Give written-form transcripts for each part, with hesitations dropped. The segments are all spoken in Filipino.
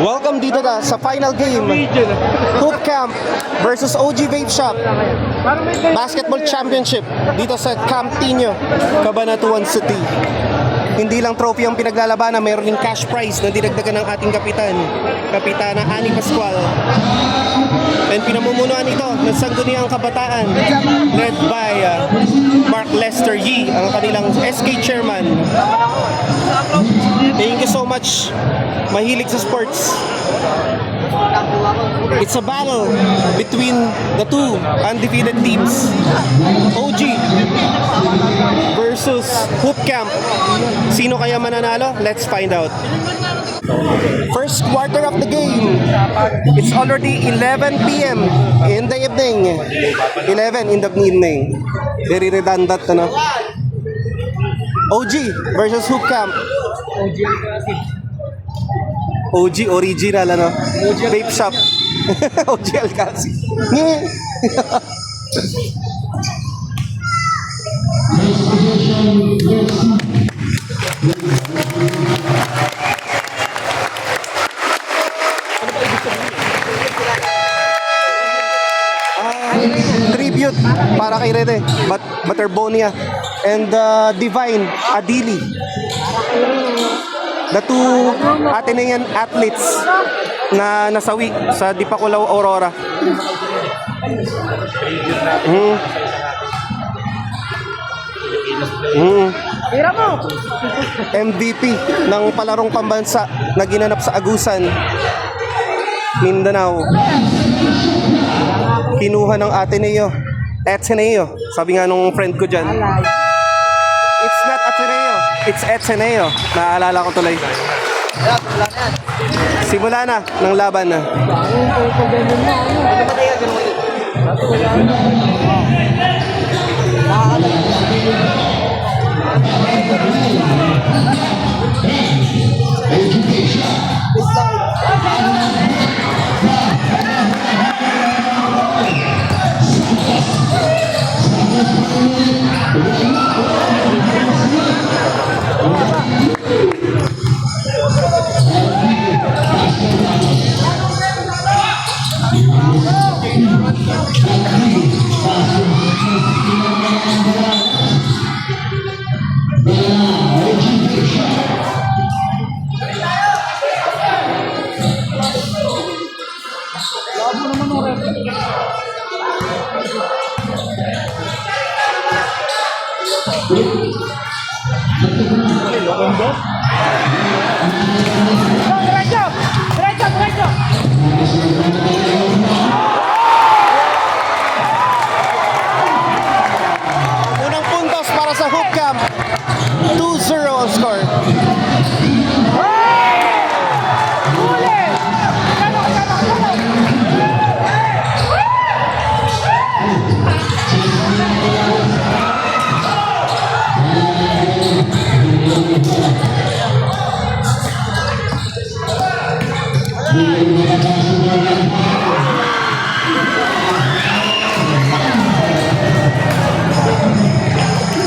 Welcome dito sa final game. Hoop Camp versus OG Vape Shop. Basketball Championship dito sa Camp Tino, Cabanatuan City. Hindi lang trophy ang pinaglalabanan, mayroon din cash prize na dinagdagan ng ating Kapitana Annie Pascual. And pinamumunuan ito ng Sangguniang Kabataan led by Mark Lester Yee, ang kanilang SK chairman. Thank you so much. Mahilig sa sports. It's a battle between the two undefeated teams. OG versus Hoop Camp. Sino kaya mananalo? Let's find out. First quarter of the game. It's already 11 p.m. in the evening. 11 in the evening. Very redundant, ano? OG versus Hoop Camp. OG original, ano? Vape Shop. OG Alcasi. Tribute para kay Rede Butterbonia and Divine Adili, the two Atenean athletes na nasawi sa Dipakulaw Aurora. MVP ng palarong pambansa na ginanap sa Agusan, Mindanao. Kinuha ng Ateneo. Sabi nga nung friend ko dyan. It's not Ateneo, it's Ateneo. Naalala ko tuloy. Simula na ng laban na. Unang puntos para sa Hoop Camp. 2-0 ang score.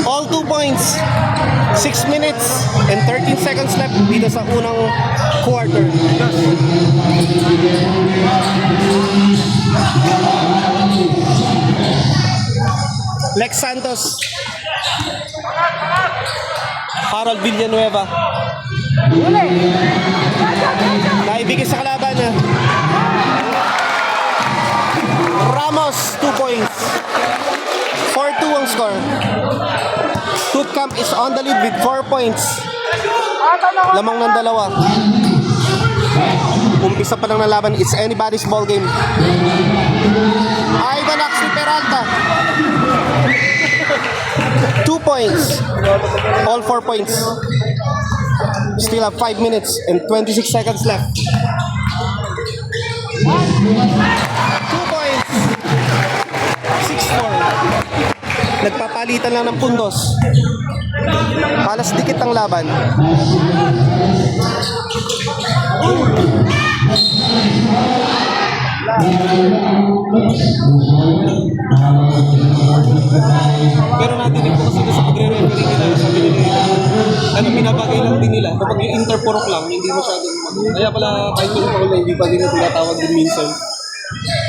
All 2 points. 6 minutes and 13 seconds left dito sa unang quarter. Lex Santos, Harold Villanueva, naibigay sa kalaban. Ramos, 2 points. 4-2 ang score. Hoop Camp is on the lead with 4 points. Lamang ng dalawa. Umpisa pa lang ng laban. It's anybody's ball game. Ivan Axel Peralta, 2 points. All 4 points. Still have 5 minutes and 26 seconds left. 2 points. 6-4. Nagpapalitan lang ng puntos. Halos dikit ang laban. Pero natinig ko kasi sa pagre-referee nila, sabi nila, binabagay lang din nila. Kapag yung interpurok lang, hindi masyadong kaya pala kahit yung foul na hindi pa din na tinatawag din minsan.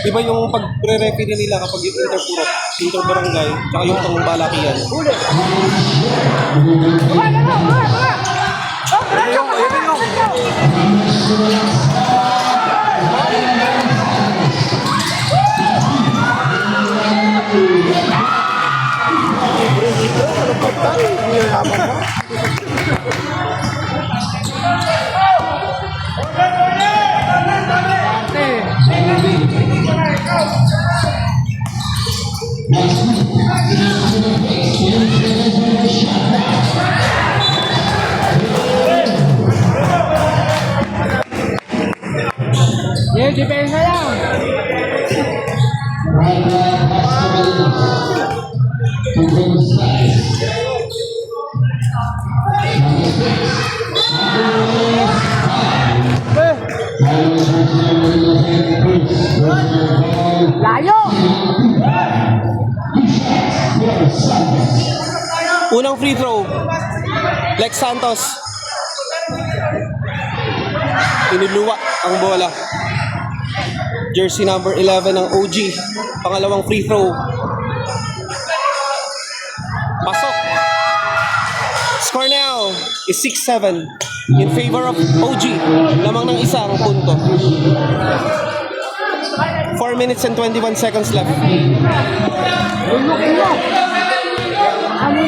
Iba yung pag-re-referee nila kapag yung interpurok, interbarangay, tsaka yung pangbalakihan. Yeah, depensa lang. Layo! Unang free throw, Lex Santos. Inuluwa ang bola. Jersey number 11 ng OG. Pangalawang free throw. Pasok. Score now is 6-7 in favor of OG. Lamang ng isang punto. 4 minutes and 21 seconds left.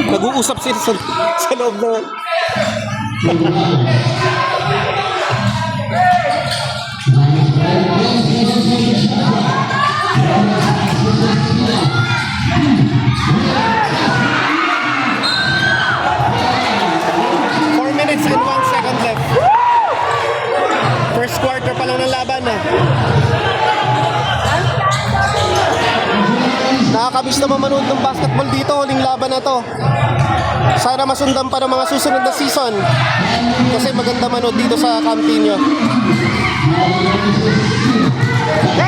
Nag-uusap sila sa loob na. First quarter pa lang ng laban na. Nakakabis naman manood ng basketball dito, huling laban na to. Sana masundan pa ng mga susunod na season. Kasi maganda manood dito sa Campino.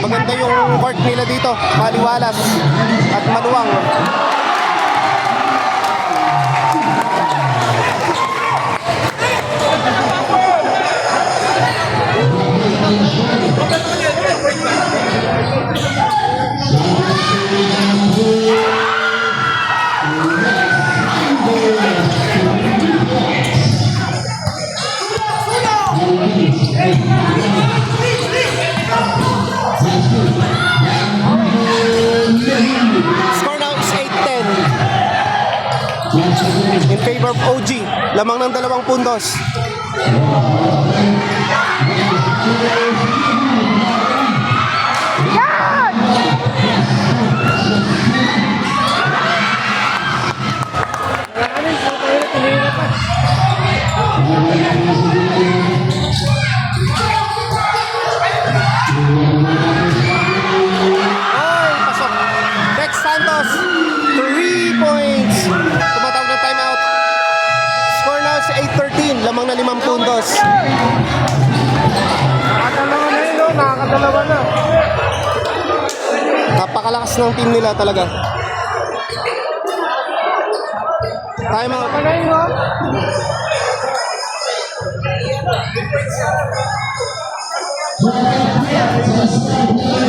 Maganda yung court nila dito, maliwalas at maluwang. Score now is 8-10 in favor of OG. Lamang ng 2 puntos. Pasok. Lex Santos, 3 points. Tumatawag ng timeout. Score now is 8-13. Lamang na 5 puntos. Nakakadalawa na yun, no? Nakakadalawa na. Napakalakas ng team nila talaga. Timeout. Ano yun, no?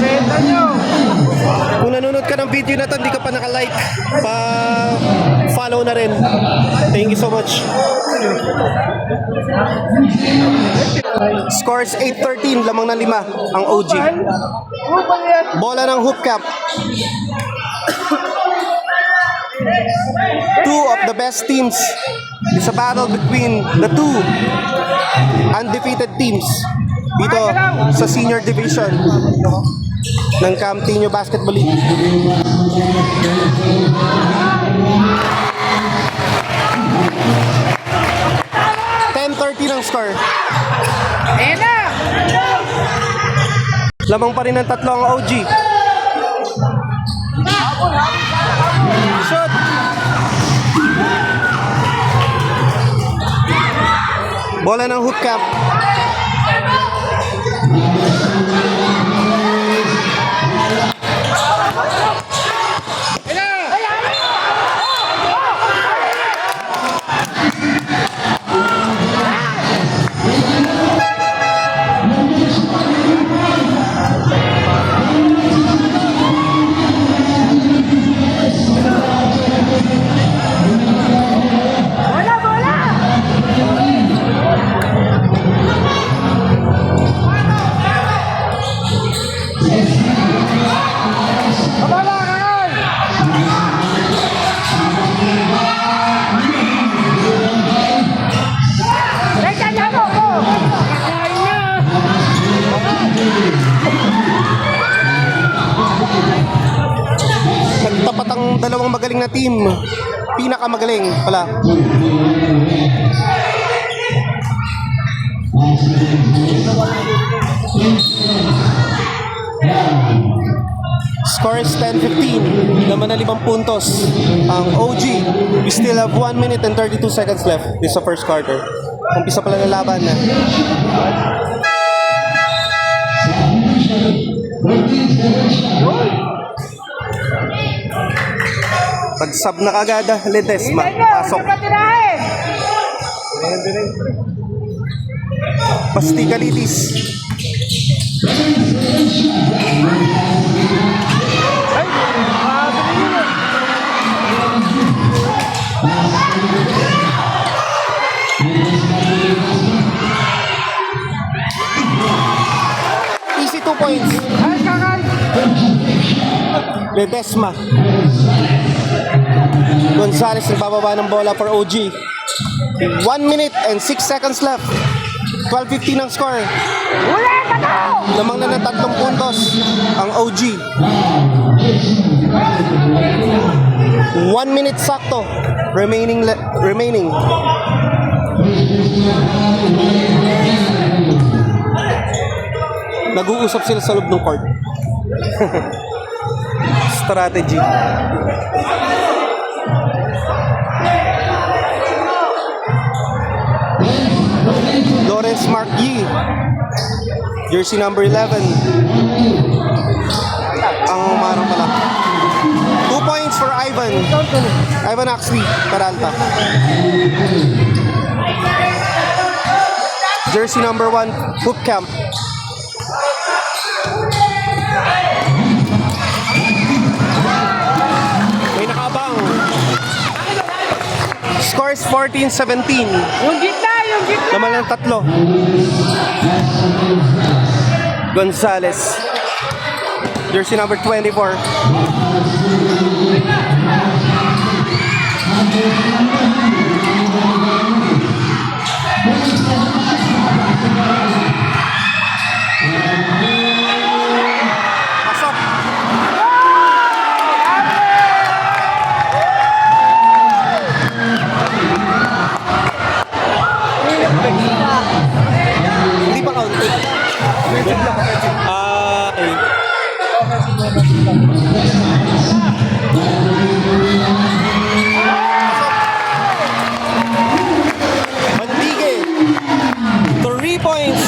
Benta nyo. Kung nanonood ka ng video na to, hindi ka pa naka-like, pa-follow na rin. Thank you so much. Scores 8-13, lamang na 5 ang OG. Bola ng hoop cap. Two of the best teams. It's a battle between the two undefeated teams dito sa senior division ng Campino Basketball League. Ng score. Lamang pa rin ng 3 ang OG. Shoot! Bola ng hook cap. dalawang magaling na team. Pinakamagaling pala. Score is 10-15. Laman na 5 puntos. Ang OG, we still have 1 minute and 32 seconds left. This is the first quarter. Umpisa pala ng laban na. Pag-sub na kagad, Ledesma. Pasok. Pastigalitis. Easy 2 points. Ledesma. Gonzales nagbababa ng bola for OG. 1 minute and 6 seconds left. 12-15 ang score. Lamang na ng 3 puntos ang OG. 1 minute sakto remaining. Nag-uusap sila sa loob ng court. Strategy. Lawrence Mark Yee, jersey number 11. Ang umarang pala. 2 points for Ivan. Ivan Axley, Peralta. Jersey number 1, Hoop Camp. May nakaabang. Score is 14-17. Yung gitna! Laman ng 3. Gonzales. Jersey number 24. Pasok. Hindi pa counted. Okay. Mandigue. 3 points.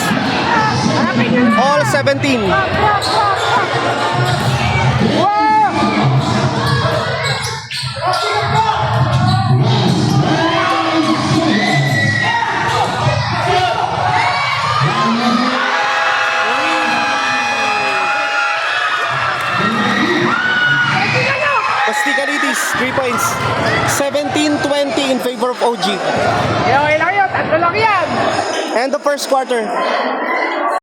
All 17. Pastigalitis, 3 points. 17-20 in favor of OG. Okay lang yun, 3 lang yan. And the first quarter.